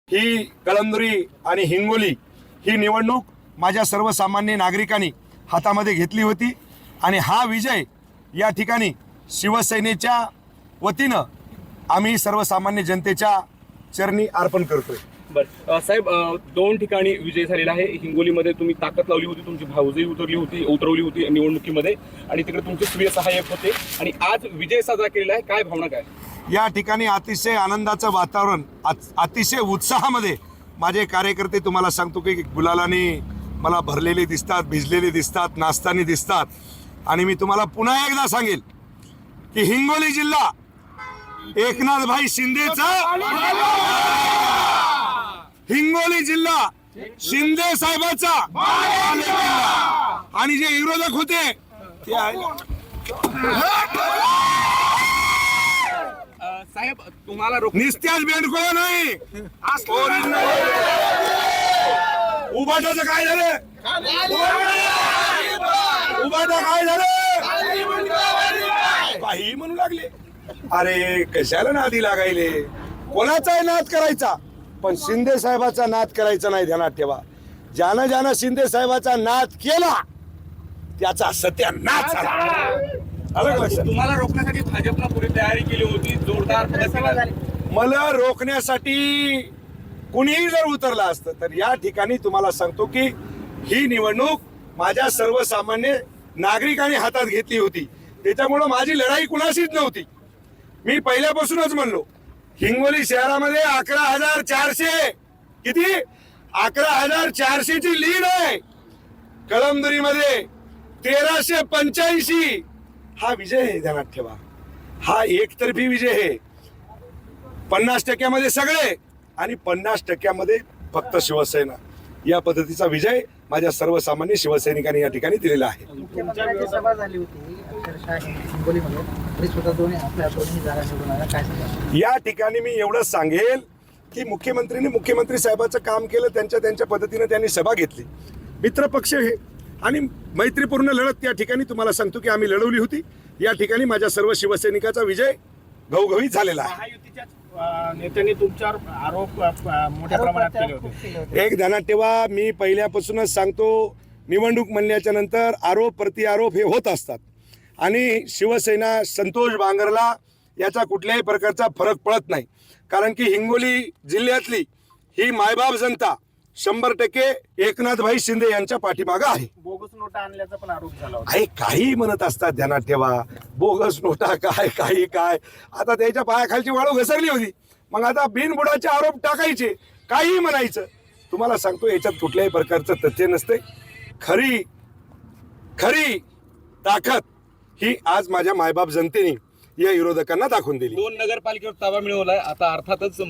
ही कळमनुरी आणि हिंगोली ही निवडणूक माझ्या सर्वसामान्य नागरिकांनी हातामध्ये घेतली होती आणि हा विजय या ठिकाणी शिवसेनेच्या वतीनं आम्ही सर्वसामान्य जनतेच्या चरणी अर्पण करतोय। बरं साहेब, दोन ठिकाणी विजय झालेला आहे। हिंगोलीमध्ये तुम्ही ताकद लावली होती, तुमची भाऊजई उतरवली होती निवडणुकीमध्ये आणि तिकडे तुमचे प्रिय सहाय्यक होते आणि आज विजय साजरा केलेला आहे। काय भावना काय? या ठिकाणी अतिशय आनंदाचं वातावरण, अतिशय उत्साहामध्ये माझे कार्यकर्ते तुम्हाला सांगतो की गुलालाने मला भरलेले दिसतात, भिजलेले दिसतात, नाचताना दिसतात। आणि मी तुम्हाला पुन्हा एकदा सांगेल की हिंगोली जिल्हा एकनाथ भाई शिंदेचा, हिंगोली जिल्हा शिंदे साहेबाचा आणि जे विरोधक होते ते साहेब तुम्हाला निस्त्याच बेंडकोळा नाही, उभाटाचं काय झालं? उभाटा काय झालं? काही म्हणू लागले। अरे कशाला नादी लागायले? कोणाचाही नाद करायचा पण शिंदे साहेबाचा नाद करायचा नाही, ध्यानात ठेवा। ज्यानं ज्यानं शिंदे साहेबाचा नाद केला त्याचा सत्यानाश झाला। तुम्हाला रोखण्यासाठी भाजपला पुरी तयारी केली होती, जोरदार। मला रोखण्यासाठी कुणीही जर उतरलं असतं तर या ठिकाणी तुम्हाला सांगतो की ही निवडणूक माझ्या सर्वसामान्य नागरिकांनी हातात घेतली होती, त्याच्यामुळे माझी लढाई कुणाशीच नव्हती। मी पहिल्यापासूनच म्हणलो हिंगोली शहरामध्ये 11,400 किती 11,400 ची लीड आहे। कळमनुरीमध्ये 1,385 हा विजय आहे, ध्यानात ठेवा। हा एकतर्फी विजय आहे। 50% सगळे आणि 50% फक्त शिवसेना, या पद्धतीचा विजय माझ्या सर्वसामान्य शिवसैनिकांनी या ठिकाणी दिलेला आहे। मुख्यमंत्र्यांची सभा झाली होती अक्षरशः हिंगोलीमध्ये, तरी सुद्धा दोन्ही जागा निवडून आल्या, काय सांगाल? या ठिकाणी मी एवढंच सांगेल की मुख्यमंत्री साहेबाचं काम केलं, त्यांच्या पद्धतीने त्यांनी सभा घेतली। मित्रपक्ष हे आणि मैत्रीपूर्ण लढत या ठिकाणी तुम्हाला सांगतो की आम्ही लढवली होती। या ठिकाणी माझ्या सर्व शिवसैनिकाचा विजय घवघवीत झालेला आहे। महायुतीच्या नेत्यांनी तुमच्यावर आरोप मोठ्या प्रमाणात केले होते। एक ध्यानात ठेवा, मी पहिल्यापासूनच सांगतो निवडणूक म्हणल्याच्या नंतर आरोप प्रत्यारोप हे होत असतात आणि शिवसेना संतोष बांगरला याचा कुठल्याही प्रकारचा फरक पडत नाही, कारण की हिंगोली जिल्ह्यातली ही मायबाप जनता 100% एकनाथ भाई शिंदे यांच्या पाठीमागं आहे। बोगस नोटा आणल्याचा पण आरोप झाला होता। आहे, काही म्हणत असतात, ध्यानात ठेवा। बोगस नोटा काय काही काय, आता त्याच्या पायाखालची वाळू घसरली होती, मग आता बिनबुडाचे आरोप टाकायचे, काही म्हणायचं। तुम्हाला सांगतो याच्यात कुठल्याही प्रकारचं तथ्य नसते। खरी ताकद ही आज माझ्या मायबाप जनतेने या विरोधकांना दाखवून दिली। 2 नगरपालिकेवर ताबा मिळवलाय, आता अर्थातच